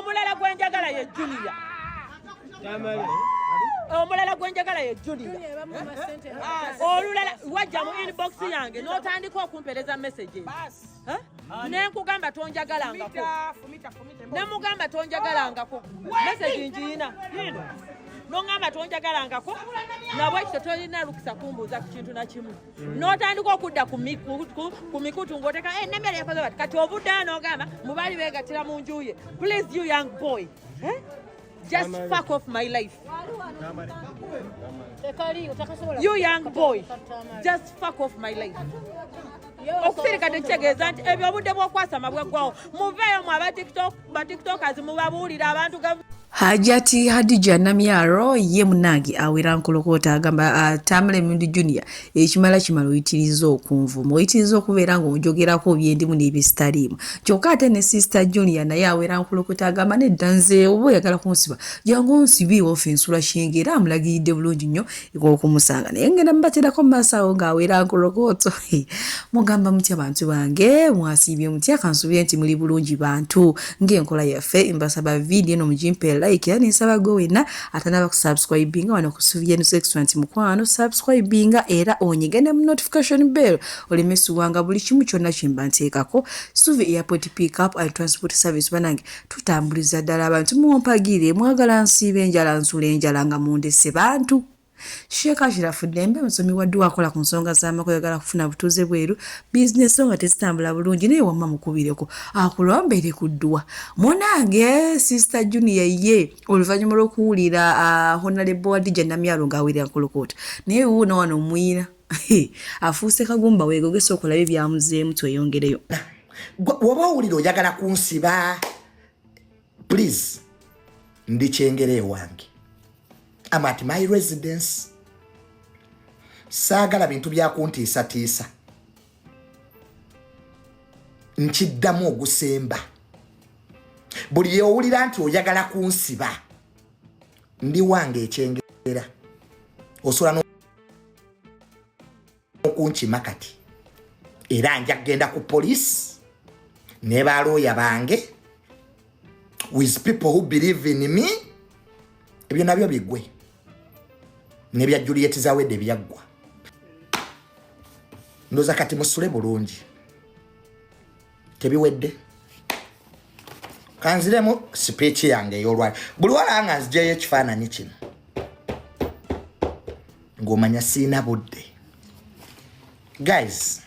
omulala gwenjagala ye Julia omulala gwenjagala ye Julia olulala wajja mu inbox yange n'otandika okumpereza messages nenkugamba tonjagalangako nemugamba tonjagalangako message njiina nongamba tonjagalangako nabwe ekyo tolina lukisa kumbuuza ku kintu na kimu n'otandika okudda ku mikutu ng'oteka nemmere yakoze bati kati obudde n'ogamba mubaali beegattira mu nju ye. Please you young boy just fuck off my life. You young boy just fuck off my life. Okusirika tekitegeeza nti ebyo obudde bw'okwasa mabwe gwawo muveeyo mu abatiktokers mubabuulira abantu Hajati Hadija Namyaro ye munange awera nkolokota agamba Tamale Mundi Junior ekimala kimala oyitiriza okunvuma oyitiriza okubeera ng'onjogerako byendimu n'ebisitaliimu kyokka ate ne sister Junior naye awera nkolokota agamba nedda nze oba oyagala kunsiba jangu onsibiiwo ffe nsula shinge era amulagiridde bulungi nnyo ek'okumusanga naye ngenda mubaterako mu maaso awo ng'awera nkolokoto mugamba mutya bantu bange mwasiibye mutya kansuubire nti muli bulungi bantu ng'enkola yaffe mbasaba vidiyo eno mugimpe like ya nisaba go wena atanaba kusubscribinga wano kusuvya News Excellence mukwano subscribinga era onyegene mu notification bell olemesu wanga buli kimu kyonna kimba nteekako Suvi Airport Pick Up and Transport Service banange tutambuliza ddala abantu mumpagire mwagala nsiibe enjala nsule enjala nga mundese bantu Sheka Shirafu Dembe musomi wa dua akola ku nsonga z'amakoyagala kufuna butuuze bweru business nga tezitambula bulungi naye wamma mukubireko akulombeere ku ddua munange sister Junior ye oluvannyuma lw'okuwulira Honorable Hadija Namyaro ng'awera nkolokota naye wuuno wano omuyira afuuse kagumba weegogesa okulabe byamuzeemu tweyongereyo waba owulira oyagala kunsiba please ndi kyengere ewange I'm at my residence. Saagala bintu bya kuntiisatiisa. Nkiddamu ogusemba. Buli yeowulira nti oyagala kunsiba. Ndi wange ekyengera. Osobola n'okunkima kati. Era nja kgenda ku police. Ne balooya bange. With people who believe in me. Ebyo nabyo bigwe. Nebya Juliet zawedde byaggwa. Ndoza kati musule bulungi. Tebiwedde. Kanziremu speech yange y'olwali. Buli walanga nzijeyo ekifaananyi kino. Ng'omanya siina budde. Guys,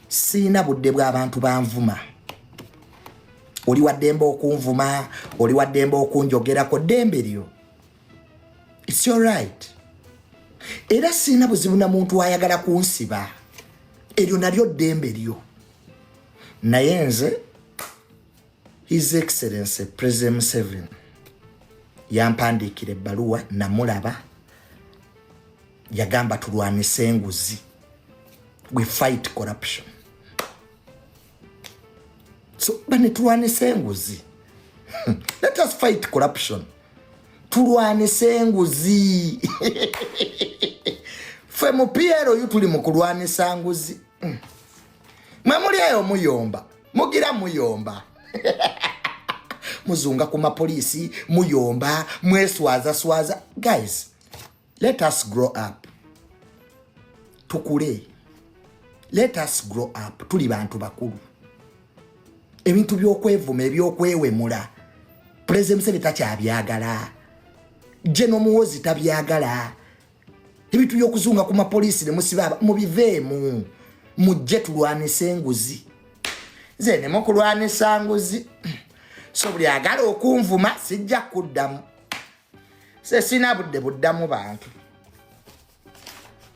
siina budde bw'abantu banvuma. Oli wa ddembe okunvuma, oli wa ddembe okunjogerako ddembe lyo. It's all right. Era sina buzibu na muntu ayagala kunsiba. Eryo nalyo ddembe lyo. Naye nze His Excellency President Museveni yampandiikira ebbaluwa namulaba yagamba tulwanise enguzi. We fight corruption. So bane tulwanise enguzi. Let us fight corruption. Tulwanise enguzi. Fwe mu Piero yu tuli mu kulwanisa nguzi. Mwemuli eyo muyomba. Mugira muyomba. Muzunga ku mapolisi muyomba mweswaza. Guys, let us grow up. Tukule. Let us grow up. Tuli bantu bakulu. Ebintu by'okwevuma ebyokwewemula President Museveni takyabyagala. Jeno Muhoozi tabyagala. Ebintu by'okuzunga ku mapolisi ne musiba mubiveemu. Mujje tulwanise enguzi. Nze ne mukulwanisa nguzi. So buli agala okunvuma sijja kuddamu. Se sina budde buddamu bantu.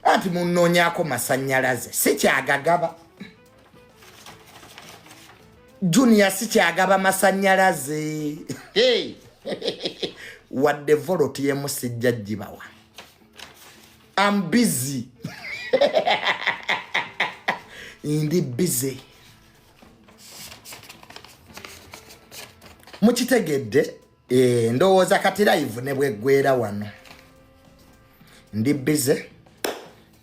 Anti munnoonyaako masannyalaze sikyagagaba. Junior sikyagaba masannyalaze. Hey. Wadde voloti yemu sijja gibawa. I'm busy. Ndi busy. Mukitegedde ndowooza kati live ne bweggwera wano. Ndi busy.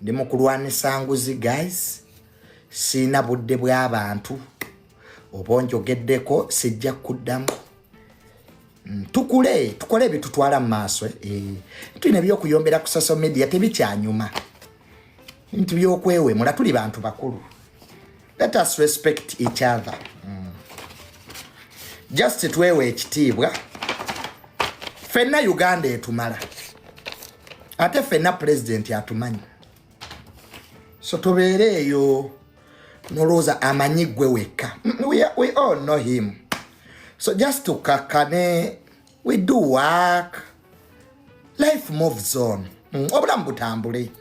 Ndi mu kulwanisa nguzi guys. Sina budde bw'abantu. obonjogeddeko sijja kuddamu. Tukole bitutwala mu maaso. Tulina ebyokuyombera ku social media tebikyanyuma. Bintu byokwewemula tuli bantu bakulu. Let us respect each other. Just twewe ekitiibwa. Fenna Uganda etumala. Ate fenna president atumanyi. So tubeereeyo noloza amanyi gwe wekka. We all know him. So just to kakane, we do work. Life moves on. Obulamu butambule.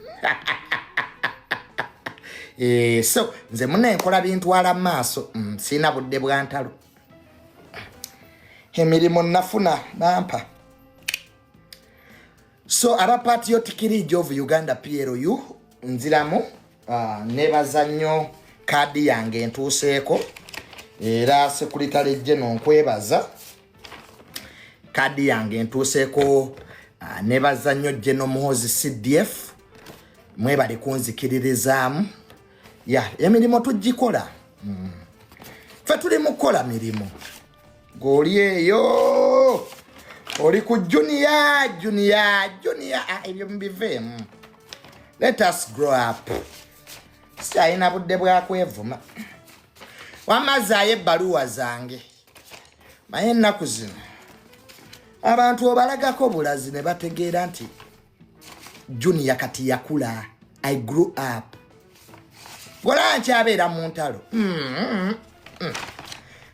So nze mune nkola bintu ala maaso. Sina budde bwa ntalo. Emirimu nafuna nampa. So aba patriotic League of Uganda PLU nziramu nebaza nnyo kadi yange ntuuseeko era Secretary General nkwebaza kadi yange ntuuseeko nebaza nnyo General Muhoozi CDF mwebale kunzikiririzaamu emirimu tugikola ffe tuli mukola mirimu goli eyo oli ku junior ebyo mbiveemu. Let us grow up. Siyalina budde bwa kwevuma. Wamazaayo ebbaluwa zange. Naye ennaku zino abantu obalagako bulazi ne bategeera nti junior kati yakula. I grew up. Gola nkyabeera mu ntalo.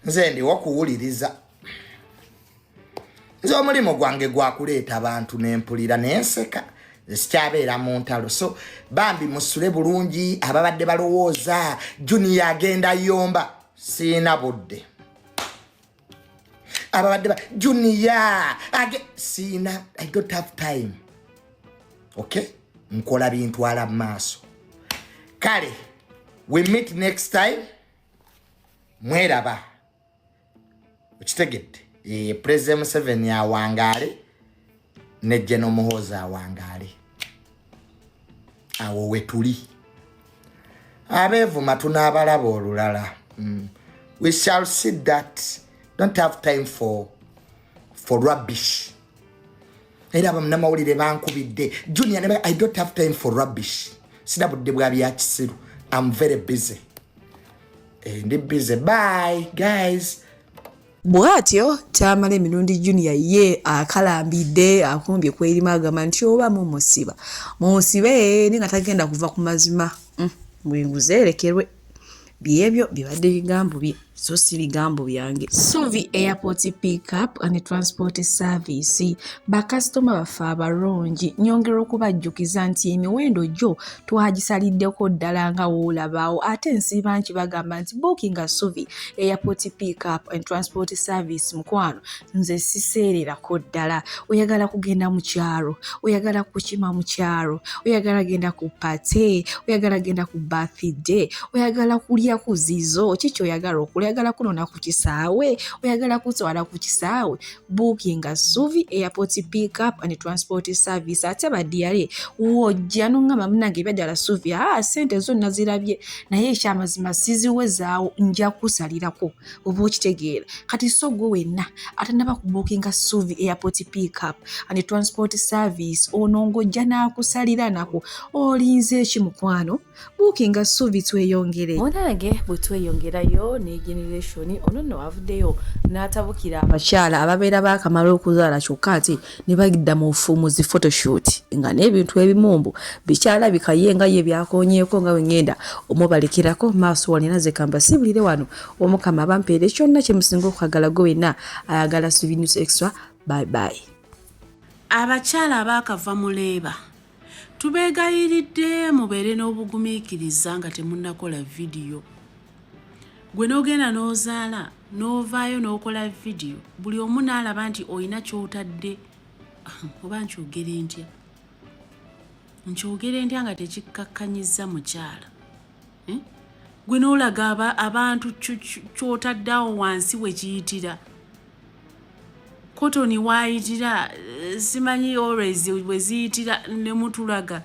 Nze ndiwo kuwuliriza. Nze omulimu gwange gwakuleeta abantu n'empulira n'enseka. Sikyabeera mu ntalo. So bambi musule bulungi ababadde balowooza junior agenda yomba. Sina budde. Ababadde junior sina. I don't have time. Okay? Nkola bintu ala maaso. Kale, we meet next time. Mweraba. Ukitegedde. President Museveni awangaale ne General Muhoozi awangaale. Awo wetuli. Abeevuma tunaabalaba olulala. We shall see that. Don't have time for rubbish. Era bamnamawulire bankubidde. Junior, I don't have time for rubbish. Sina budde bwa bya kisiru. I'm very busy. Ndi busy. Bye, guys. Bwatyo Tamale emirundi Junior ye akalambidde akumbye kw'erima agamba nti oba musibe ninga tagenda kuva ku mazima. Mwenguzerekerwe byebyo bibadde bigambo bye so si bigambo byange. Suvi Airport Pickup and Transport Service bakasitoma bafe abalungi nyongera okubajjukiza nti emiwendo gyo twagisaliddeko ddala nga woolabaawo ate nsiba nki bagamba nti booking Suvi Airport Pickup and Transport Service mukwano nze siseererako ddala. Oyagala kugenda mu kyalo, oyagala kukima mu kyalo, oyagala genda ku pate, oyagala genda ku birthday, oyagala kulya ku zizo, kiki oyagala okulya, oyagala kunona ku kisaawe, oyagala kutwala ku kisaawe, booking Suvi Airport Pickup and Transport Service. Ate badiyale wojja nongamba munange ebyadala Suvi sente zonna zirabye naye ekyamazima siziwezaawo nja kusalirako oba okitegeera. Kati so gwe wenna atanaba ku booking Suvi Airport Pickup and Transport Service onongojja n'akusalira nako olinze eki mukwano. Booking Suvi tweyongere onange bwe tweyongerayo ne generation ono no avuddeyo n'atabukira abakyala ababeera baakamala okuzaala kyokka ate ne bagidda mu ffumuzi photoshoot nga n'ebintu ebimumbu bikyala bikayenga ye byakonyeeko nga wengenda omubalekirako maaso walina ze kamba sibulire wano omukama bampeere kyonna kye musinga okwagala gwe wenna ayagala Suvi News Extra. Bye bye. Abakyala abaakava muleeba tubeegayiridde mubeere n'obugumiikiriza nga temunnakola vidiyo. Gwe n'ogenda n'ozaala n'ovaayo n'okola vidiyo buli omu n'alaba nti olina ky'otadde oba nkyogere ntya nga tekikkakkanyiza mukyala. Gwe n'olaga abantu ky'otaddeawo wansi we kiyitira. Kotoni waayitira simanyi always we ziyitira ne mutulaga.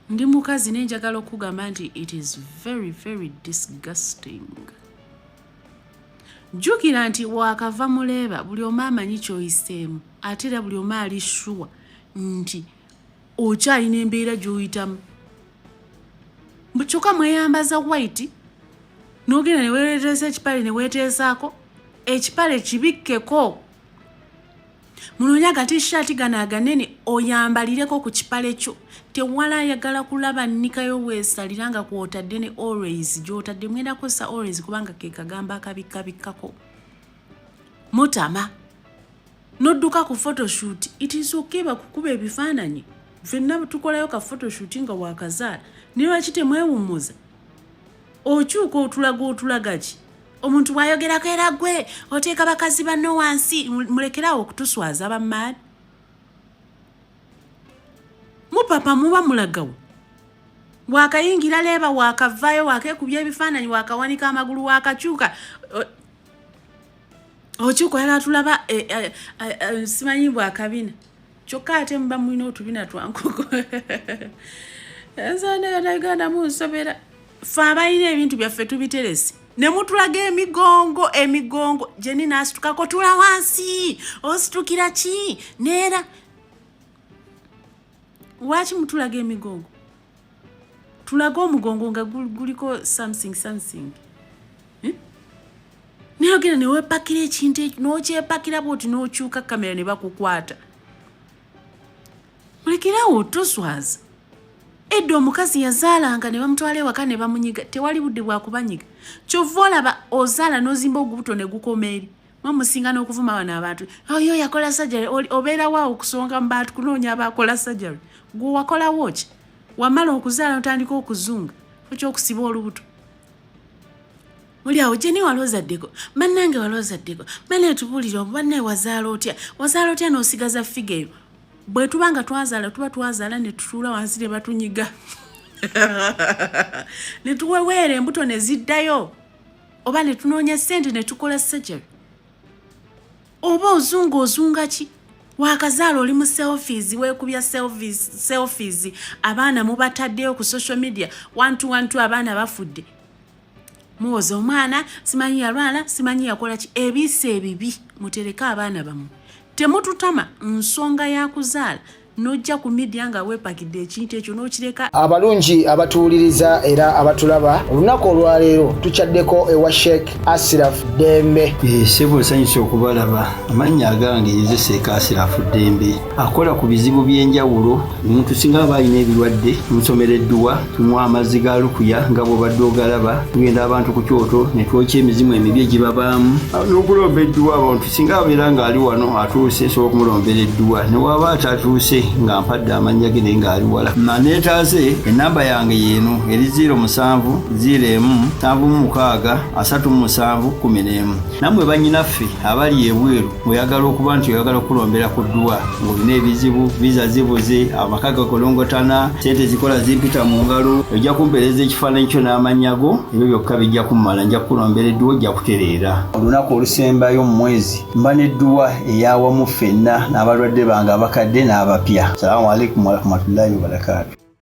Ndi mukazi nenjagala okugamba nti it is very very disgusting. jjukira nti wakava muleeba buli omu amanyi ky'oyiseemu ate era buli omu ali shuwa nti okyalina embeera gy'oyitamu kyokka mweyambaza white n'ogenda ne weeteesa ekipale ne weeteesaako ekipale kibikkeko munoonya agatishaati gano aganene oyambalireko ku kipale kyo tewala ayagala kulaba nnikayo weesalira nga kw'otadde ne always gy'otadde mwenda kosa always kubanga ke kagamba akabikkabikkako mutama n'odduka ku photoshoot it is okay bakukuba ebifaananyi ffenna tukolayo ka photoshoot nga wakazaala ne lwaki temwewummuza okyuka otulaga ki omuntu bw'ayogerako era gwe oteeka bakazi banno wansi mulekerawo okutuswaza bamaani mupapa muba mulagawo wakayingira leeba wakavaayo wakekubya ebifaananyi wakawanika amagulu wakakyuka okyuka oyagala tulaba simanyi bwakabina kyokka ate muba mulina otubina twankoko ensonda Uganda munsobera ffe abalina ebintu byaffe tubiteresi ne mutulaga emigongo Jenny n'asitukako tula wansi ositukira ki neera waki mutulaga emigongo tulaga omugongo nga guliko something naye ogenda ne weepakira ekintu ekyo n'okyepakira bwoti n'okyuka kamera ne bakukwata mulekerawo toswaza edda omukazi yazaalanga ne bamutwala ewaka ne bamunyiga tewali budde bwakubanyiga kyova olaba ozaala n'ozimba ogubuto ne gukoma eri mwamusinga n'okuvuma wano abantu oyo yakola sajjari obeerawo okusonga mu bantu kunoonya abaakola sajjari gwe wakolawo ki wamala okuzaala notandika okuzunga ekyokusiba olubuto muli awo Jenny waloozaddeko bannange waloozaddeko bane tubuulire banne wazaala otya n'osigaza figa eyo bwe tuba nga twazaala ne tutuula wansi ne batunyiga ne tuweweera embuto ne ziddayo oba ne tunoonya ssente ne tukola surgery oba ozunga ki wakazaala oli mu selfies weekubya selfies abaana mubataddeyo ku social media 1 abaana bafudde muwoza omwana simanyi yalwala simanyi yakola ki ebiisa ebibi mutereka abaana bamwe temututama nsonga ya kuzaala nojja ku media nga weepakidde ekintu ekyo n'okireka. Abalungi abatuwuliriza era abatulaba olunaku olwaleero tukyaddeko ewa Sheikh Ashraf Dembe. Sebo nsanyusa okubalaba amannya agange Sheikh Ashraf Dembe akola ku bizibu by'enjawulo. Omuntu singa aba alina ebirwadde tumusomereddwa tumuwa amazzi ga lukuya nga bw'obadde ogalaba tugenda abantu ku kyoto ne twokya emizimu emibi egibabaamu n'okulomba edduwa. Abantu singa abeera ng'ali wano atuuse sobola okumulombera edduwa ne waba atatuuse nga mpadde amannya ge naye ng'ali wala. Neetaaze ennamba yange yeeno eri 0701763711. Nammwe bannyinaffe abali ebweru oyagala okuba nti oyagala okulombera ku dduwa ng'olina ebizibu viza zibuze amaka gakolongotana ssente zikola zimpita mu ngalo ojja kumpeereza ekifaananyi kyo n'amannya go ebyo byokka bijja kummala nja kukulombera edduwa ojja kutereera. Olunaku olusembayo mu mwezi mba n'edduwa eyawamu ffenna n'abalwadde bange abakadde n'abapya. Assalamu alaikum warahmatullahi wabarakatuh.